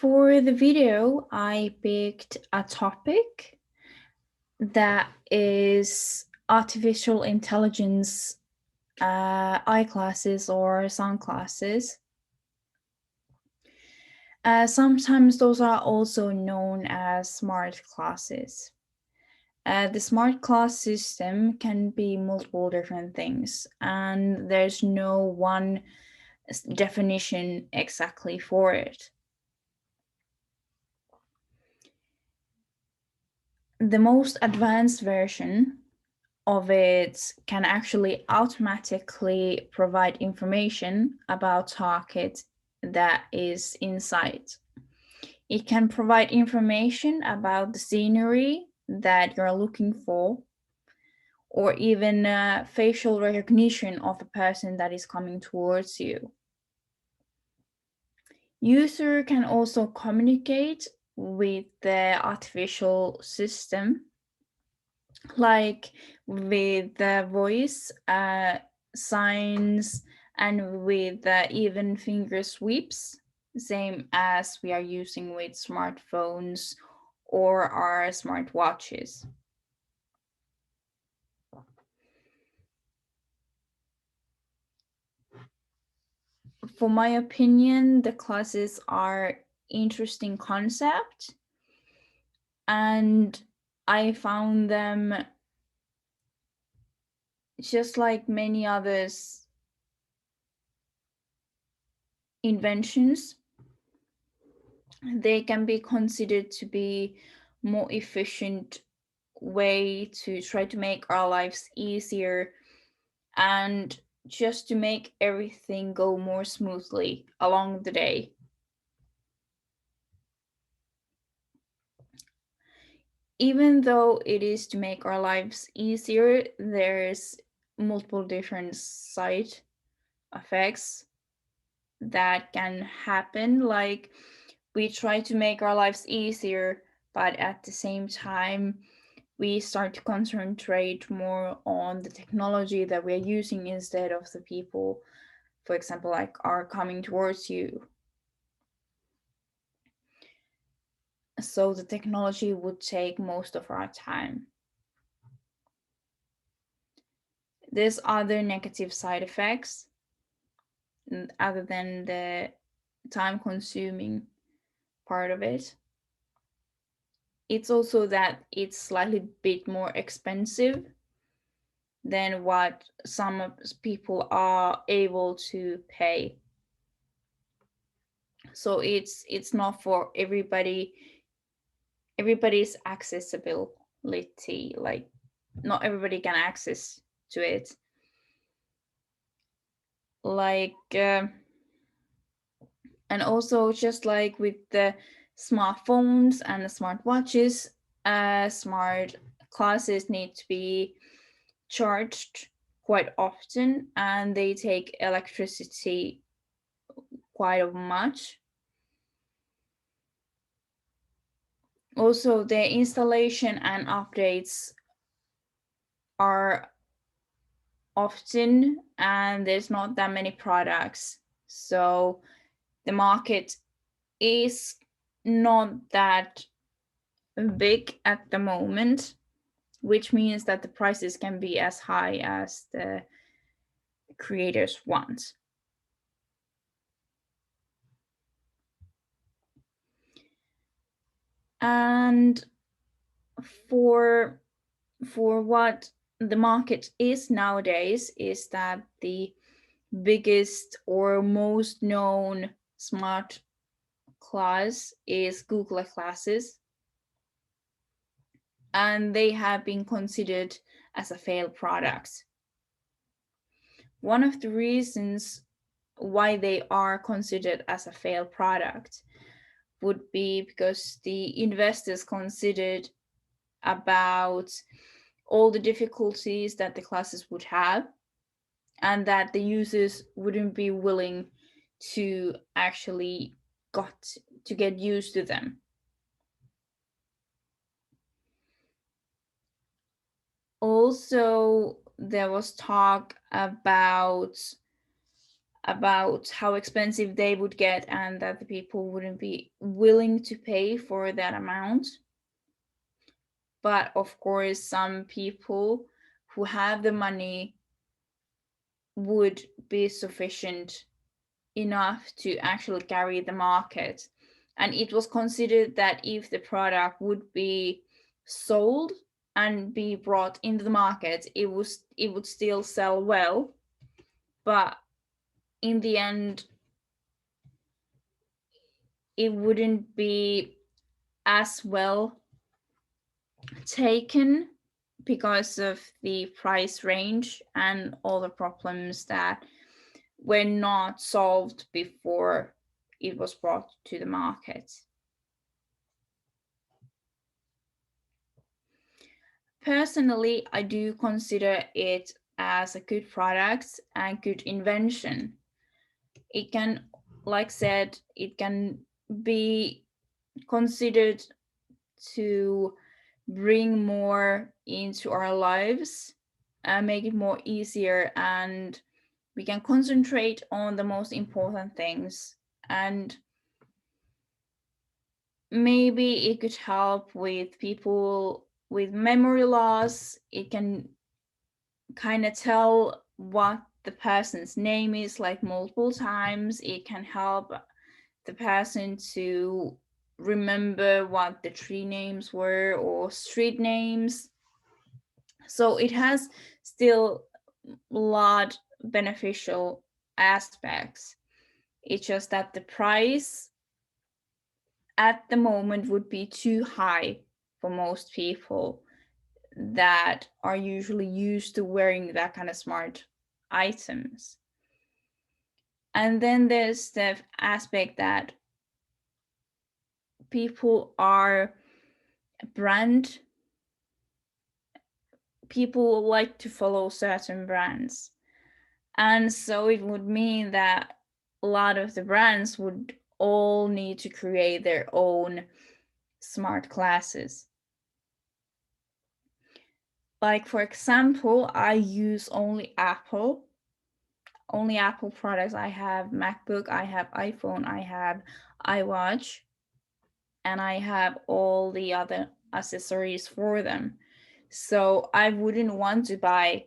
For the video, I picked a topic that is artificial intelligence I classes or sound classes. Sometimes those are also known as smart classes. The smart class system can be multiple different things, and there's no one definition exactly for it. The most advanced version of it can actually automatically provide information about target that is inside. It can provide information about the scenery that you're looking for, or even facial recognition of a person that is coming towards you. User can also communicate with the artificial system, like with the voice, signs, and with even finger sweeps, same as we are using with smartphones or our smartwatches. For my opinion, the classes are interesting concept, and I found them, just like many others inventions, they can be considered to be more efficient way to try to make our lives easier and just to make everything go more smoothly along the day. Even though it is to make our lives easier, there's multiple different side effects that can happen. Like, we try to make our lives easier, but at the same time, we start to concentrate more on the technology that we're using instead of the people, for example, like are coming towards you. So the technology would take most of our time. There's other negative side effects other than the time consuming part of it. It's also that it's slightly bit more expensive than what some people are able to pay. So it's not for everybody's accessibility. Like, not everybody can access to it. Like, and also just like with the smartphones and the smartwatches, smart classes need to be charged quite often, and they take electricity quite much. Also, the installation and updates are often, and there's not that many products. So the market is not that big at the moment, which means that the prices can be as high as the creators want. And for what the market is nowadays is that the biggest or most known smart class is Google classes, and they have been considered as a failed product. One of the reasons why they are considered as a failed product would be because the investors considered about all the difficulties that the classes would have, and that the users wouldn't be willing to actually got to get used to them. Also, there was talk about about how expensive they would get and that the people wouldn't be willing to pay for that amount. But of course, some people who have the money would be sufficient enough to actually carry the market. And it was considered that if the product would be sold and be brought into the market, it would still sell well. But in the end, it wouldn't be as well taken because of the price range and all the problems that were not solved before it was brought to the market. Personally, I do consider it as a good product and good invention. It can, like said, it can be considered to bring more into our lives, make it more easier, and we can concentrate on the most important things. And maybe it could help with people with memory loss. It can kind of tell what the person's name is like multiple times. It can help the person to remember what the tree names were or street names. So it has still a lot beneficial aspects. It's just that the price at the moment would be too high for most people that are usually used to wearing that kind of smart items. And then there's the aspect that people are brand people like to follow certain brands. And so it would mean that a lot of the brands would all need to create their own smart glasses. Like, for example, I use only Apple products. I have MacBook, I have iPhone, I have iWatch, and I have all the other accessories for them. So I wouldn't want to buy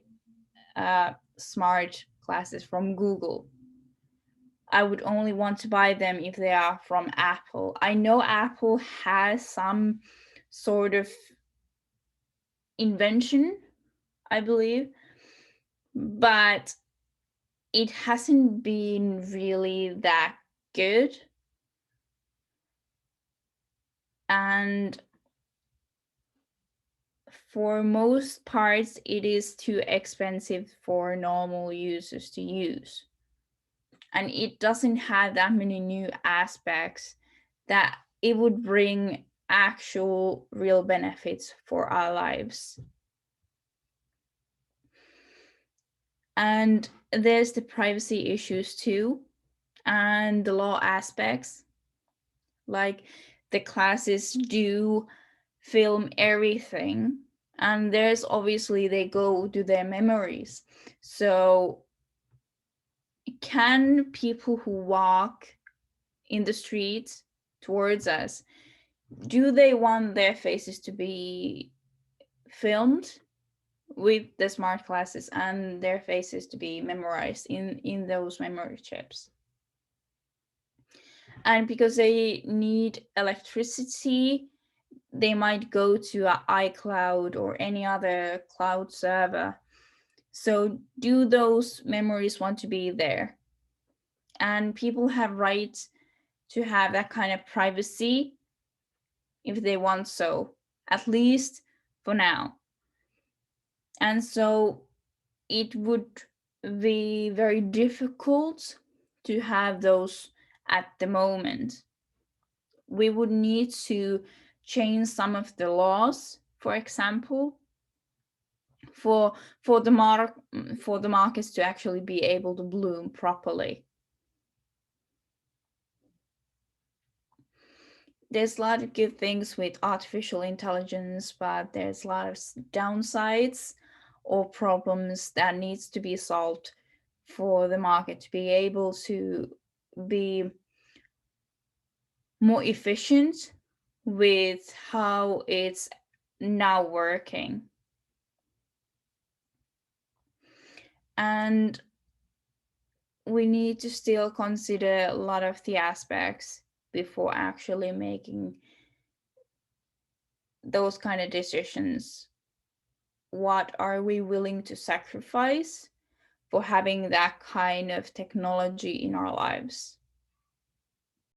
smart glasses from Google. I would only want to buy them if they are from Apple. I know Apple has some sort of invention, I believe, but it hasn't been really that good. And for most parts, it is too expensive for normal users to use. And it doesn't have that many new aspects that it would bring actual real benefits for our lives. And there's the privacy issues too, and the law aspects. Like, the classes do film everything, and there's obviously they go to their memories. So can people who walk in the streets towards us, do they want their faces to be filmed with the smart glasses and their faces to be memorized in those memory chips? And because they need electricity, they might go to an iCloud or any other cloud server. So do those memories want to be there? And people have rights to have that kind of privacy if they want so, at least for now. And so it would be very difficult to have those at the moment. We would need to change some of the laws, for example, for for the markets to actually be able to bloom properly. There's a lot of good things with artificial intelligence, but there's a lot of downsides or problems that needs to be solved for the market to be able to be more efficient with how it's now working. And we need to still consider a lot of the aspects before actually making those kind of decisions. What are we willing to sacrifice for having that kind of technology in our lives?